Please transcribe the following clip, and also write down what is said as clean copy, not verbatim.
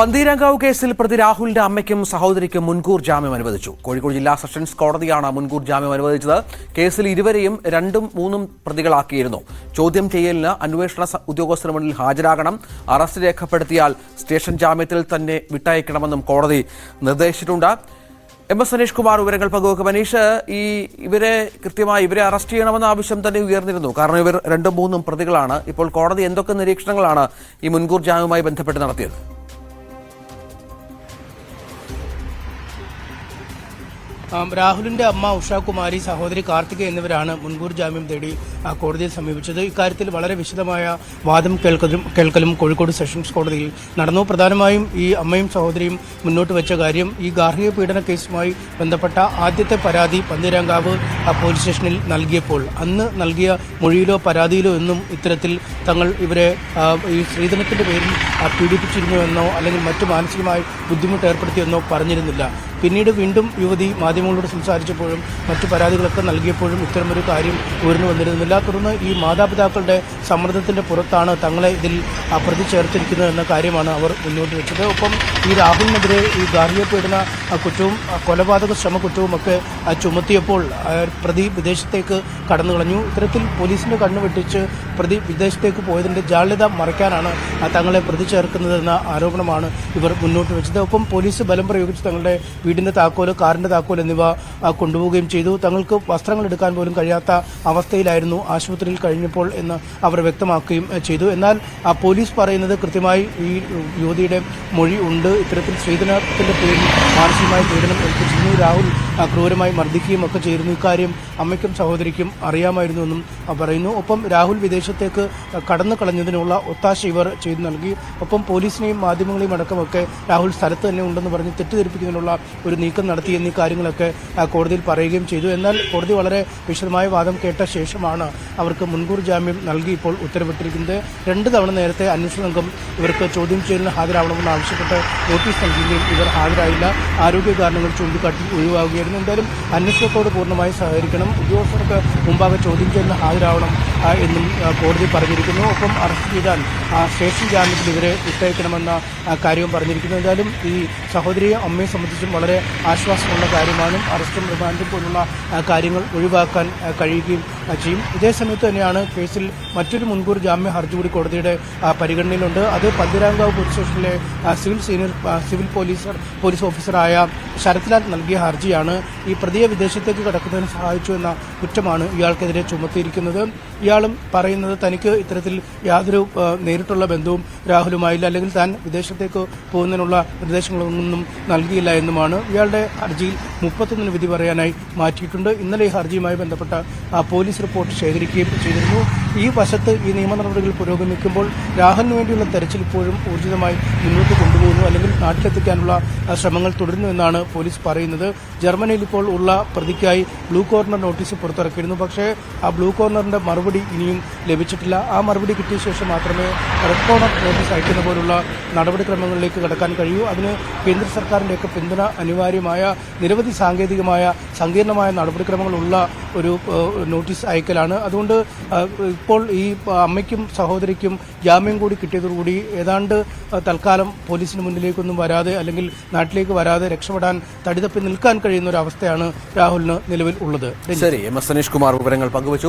പന്തീരാങ്കാവ് കേസിൽ പ്രതി രാഹുലിന്റെ അമ്മയ്ക്കും സഹോദരിക്കും മുൻകൂർ ജാമ്യം അനുവദിച്ചു. കോഴിക്കോട് ജില്ലാ സെഷൻസ് കോടതിയാണ് മുൻകൂർ ജാമ്യം അനുവദിച്ചത്. കേസിൽ ഇരുവരെയും 2ഉം 3ഉം പ്രതികളാക്കിയിരുന്നു. ചോദ്യം ചെയ്യലിന് അന്വേഷണ ഉദ്യോഗസ്ഥന് മുന്നിൽ ഹാജരാകണം. അറസ്റ്റ് രേഖപ്പെടുത്തിയാൽ സ്റ്റേഷൻ ജാമ്യത്തിൽ തന്നെ വിട്ടയക്കണമെന്നും കോടതി നിർദ്ദേശിച്ചിട്ടുണ്ട്. എസ് അനീഷ് കുമാർ വിവരങ്ങൾ പങ്കുവെക്കും. അനീഷ്, ഇവരെ അറസ്റ്റ് ചെയ്യണമെന്ന ആവശ്യം തന്നെ ഉയർന്നിരുന്നു. കാരണം ഇവർ 2ഉം 3ഉം പ്രതികളാണ്. ഇപ്പോൾ കോടതി എന്തൊക്കെ നിരീക്ഷണങ്ങളാണ് ഈ മുൻകൂർ ജാമ്യവുമായി ബന്ധപ്പെട്ട് നടത്തിയത്? രാഹുലിന്റെ അമ്മ ഉഷാകുമാരി, സഹോദരി കാർത്തിക എന്നിവരാണ് മുൻകൂർ ജാമ്യം തേടി കോടതിയെ സമീപിച്ചത്. ഇക്കാര്യത്തിൽ വളരെ വിശദമായ വാദം കേൾക്കലും കോഴിക്കോട് സെഷൻസ് കോടതിയിൽ നടന്നു. പ്രധാനമായും ഈ അമ്മയും സഹോദരിയും മുന്നോട്ട് വെച്ച കാര്യം, ഈ ഗാർഹിക പീഡന കേസുമായി ബന്ധപ്പെട്ട ആദ്യത്തെ പരാതി പന്തീരാങ്കാവ് പോലീസ് സ്റ്റേഷനിൽ നൽകിയപ്പോൾ അന്ന് നൽകിയ മൊഴിയിലോ പരാതിയിലോ എന്നും ഇത്തരത്തിൽ തങ്ങൾ ഇവരെ ഈ സ്ത്രീധനത്തിന്റെ പേരിൽ പീഡിപ്പിച്ചിരുന്നുവെന്നോ അല്ലെങ്കിൽ മറ്റു മാനസികമായി ബുദ്ധിമുട്ട് ഏർപ്പെടുത്തിയെന്നോ പറഞ്ഞിരുന്നില്ല. പിന്നീട് വീണ്ടും യുവതി മാധ്യമങ്ങളോട് സംസാരിച്ചപ്പോഴും മറ്റു പരാതികളൊക്കെ നൽകിയപ്പോഴും ഇത്തരമൊരു കാര്യം ഉയർന്നു വന്നിരുന്നില്ല. തുടർന്ന് ഈ മാതാപിതാക്കളുടെ സമ്മർദ്ദത്തിന്റെ പുറത്താണ് തങ്ങളെ ഇതിൽ പ്രതി ചേർത്തിരിക്കുന്നതെന്ന കാര്യമാണ് അവർ മുന്നോട്ട് വെച്ചത്. ഒപ്പം ഈ രാഹുലിനെതിരെ ഈ ഗാർഹിക പീഡന കുറ്റവും കൊലപാതക ശ്രമ കുറ്റവും ഒക്കെ ചുമത്തിയപ്പോൾ പ്രതി വിദേശത്തേക്ക് കടന്നു കളഞ്ഞു. ഇത്തരത്തിൽ പോലീസിന്റെ കണ്ണുവെട്ടിച്ച് പ്രതി വിദേശത്തേക്ക് പോയതിന്റെ ജാള്യത മറയ്ക്കാനാണ് തങ്ങളെ പ്രതി ചേർക്കുന്നതെന്ന ആരോപണമാണ് ഇവർ മുന്നോട്ട് വെച്ചത്. ഒപ്പം പോലീസ് ബലം പ്രയോഗിച്ച് തങ്ങളുടെ വീടിന്റെ താക്കോല്, കാറിന്റെ താക്കോൽ എന്നിവ കൊണ്ടുപോവുകയും ചെയ്തു. തങ്ങൾക്ക് വസ്ത്രങ്ങൾ എടുക്കാൻ പോലും കഴിയാത്ത അവസ്ഥയിലായിരുന്നു ആശുപത്രിയിൽ കഴിഞ്ഞപ്പോൾ എന്ന് അവർ വ്യക്തമാക്കുകയും ചെയ്തു. എന്നാൽ പോലീസ് പറയുന്നത് കൃത്യമായി ഈ യുവതിയുടെ മൊഴി ഉണ്ട്. ഇത്തരത്തിൽ സ്ത്രീധനത്തിന്റെ പേരിൽ മാനസികമായി പീഡനം ഏൽപ്പിച്ചിരുന്നു. രാഹുൽ ക്രൂരമായി മർദ്ദിക്കുകയും ഒക്കെ ചെയ്തിരുന്നു. ഇക്കാര്യം അമ്മയ്ക്കും സഹോദരിക്കും അറിയാമായിരുന്നുവെന്നും പറയുന്നു. ഒപ്പം രാഹുൽ വിദേശത്തേക്ക് കടന്നു കളഞ്ഞതിനുള്ള ഒത്താശ ഇവർ ചെയ്തു നൽകി. ഒപ്പം പോലീസിനെയും മാധ്യമങ്ങളെയും അടക്കമൊക്കെ രാഹുൽ സ്ഥലത്ത് തന്നെ ഉണ്ടെന്ന് പറഞ്ഞ് തെറ്റിദ്ധരിപ്പിക്കുന്നതിനുള്ള ഒരു നീക്കം നടത്തി എന്നീ കാര്യങ്ങളൊക്കെ കോടതിയിൽ പറയുകയും ചെയ്തു. എന്നാൽ കോടതി വളരെ വിശദമായ വാദം കേട്ട ശേഷമാണ് അവർക്ക് മുൻകൂർ ജാമ്യം നൽകി ഇപ്പോൾ ഉത്തരവിട്ടിരിക്കുന്നത്. 2 തവണ നേരത്തെ അന്വേഷണ സംഘം ഇവർക്ക് ചോദ്യം ചെയ്യലിന് ഹാജരാവണമെന്ന് ആവശ്യപ്പെട്ട് നോട്ടീസ് നൽകുകയും ഇവർ ഹാജരായില്ല. ആരോഗ്യ കാരണങ്ങൾ ചൂണ്ടിക്കാട്ടി ഒഴിവാകുകയായിരുന്നു. എന്തായാലും അന്വേഷണത്തോട് പൂർണ്ണമായി സഹകരിക്കണം, ഉദ്യോഗസ്ഥർക്ക് മുമ്പാകെ ചോദ്യം ചെയ്യലിന് ഹാജരാവണം എന്നും കോടതി പറഞ്ഞിരിക്കുന്നു. ഒപ്പം അറസ്റ്റ് ചെയ്താൽ സ്റ്റേഷൻ ജാമ്യത്തിൽ ഇവരെ വിട്ടയക്കണമെന്ന കാര്യവും പറഞ്ഞിരിക്കുന്നു. എന്തായാലും ഈ സഹോദരിയെ അമ്മയെ സംബന്ധിച്ചും വളരെ ആശ്വാസമുള്ള കാര്യമാണ്. അറസ്റ്റും റിമാൻഡും പോലുള്ള കാര്യങ്ങൾ ഒഴിവാക്കാൻ കഴിയുകയും ചെയ്യും. ഇതേ സമയത്ത് തന്നെയാണ് കേസിൽ മറ്റൊരു മുൻകൂർ ജാമ്യ ഹർജി കൂടി കോടതിയുടെ പരിഗണനയിലുണ്ട്. അത് പന്തീരാങ്കാവ് പോലീസ് സ്റ്റേഷനിലെ സിവിൽ പോലീസ് ഓഫീസറായ ശരത്ലാൽ നൽകിയ ഹർജിയാണ്. ഈ പ്രതിയെ വിദേശത്തേക്ക് കടക്കുന്നതിന് സഹായിച്ചു എന്ന കുറ്റമാണ് ഇയാൾക്കെതിരെ ചുമത്തിയിരിക്കുന്നത്. ഇയാളും പറയുന്നത് തനിക്ക് ഇത്തരത്തിൽ യാതൊരു നേരിട്ടുള്ള ബന്ധവും രാഹുലുമായില്ല, അല്ലെങ്കിൽ താൻ വിദേശത്തേക്ക് പോകുന്നതിനുള്ള നിർദ്ദേശങ്ങളൊന്നും നൽകിയില്ല എന്നുമാണ്. ഇയാളുടെ ഹർജിയിൽ 31 വിധി പറയാനായി മാറ്റിയിട്ടുണ്ട്. ഇന്നലെ ഈ ഹർജിയുമായി ബന്ധപ്പെട്ട പോലീസ് റിപ്പോർട്ട് ശേഖരിക്കുകയും ചെയ്തിരുന്നു. ഈ വശത്ത് ഈ നിയമ നടപടികൾ പുരോഗമിക്കുമ്പോൾ രാഹുലിന് വേണ്ടിയുള്ള തെരച്ചിൽ ഇപ്പോഴും ഊർജിതമായി മുന്നോട്ട് കൊണ്ടുപോകുന്നു, അല്ലെങ്കിൽ നാട്ടിലെത്തിക്കാനുള്ള ശ്രമങ്ങൾ തുടരുന്നു എന്നാണ് പോലീസ് പറയുന്നത്. ജർമ്മനിയിൽ ഇപ്പോൾ ഉള്ള പ്രതിക്കായി ബ്ലൂ കോർണർ നോട്ടീസ് പുറത്തിറക്കിയിരുന്നു. പക്ഷേ ആ ബ്ലൂ കോർണറിന്റെ മറുപടി ഇനിയും ലഭിച്ചിട്ടില്ല. ആ മറുപടി കിട്ടിയ ശേഷം മാത്രമേ റെഡ് കോർണർ നോട്ടീസ് അയക്കുന്ന പോലുള്ള നടപടിക്രമങ്ങളിലേക്ക് കടക്കാൻ കഴിയൂ. അതിന് കേന്ദ്ര സർക്കാരിന്റെയൊക്കെ പിന്തുണ അനിവാര്യമായ നിരവധി സാങ്കേതികമായ സങ്കീർണമായ നടപടിക്രമങ്ങളുള്ള ഒരു നോട്ടീസ് അയക്കലാണ്. അതുകൊണ്ട് ഇപ്പോൾ ഈ അമ്മയ്ക്കും സഹോദരിക്കും ജാമ്യം കൂടി കിട്ടിയതോടുകൂടി ഏതാണ്ട് തൽക്കാലം പോലീസിന് മുന്നിലേക്കൊന്നും വരാതെ, അല്ലെങ്കിൽ നാട്ടിലേക്ക് വരാതെ രക്ഷപ്പെടാൻ തടിതപ്പി നിൽക്കാൻ കഴിയുന്ന ഒരു അവസ്ഥയാണ് രാഹുലിന് നിലവിൽ ഉള്ളത്. ശരി, എസ് അനീഷ് കുമാർ വിവരങ്ങൾ പങ്കുവച്ചു.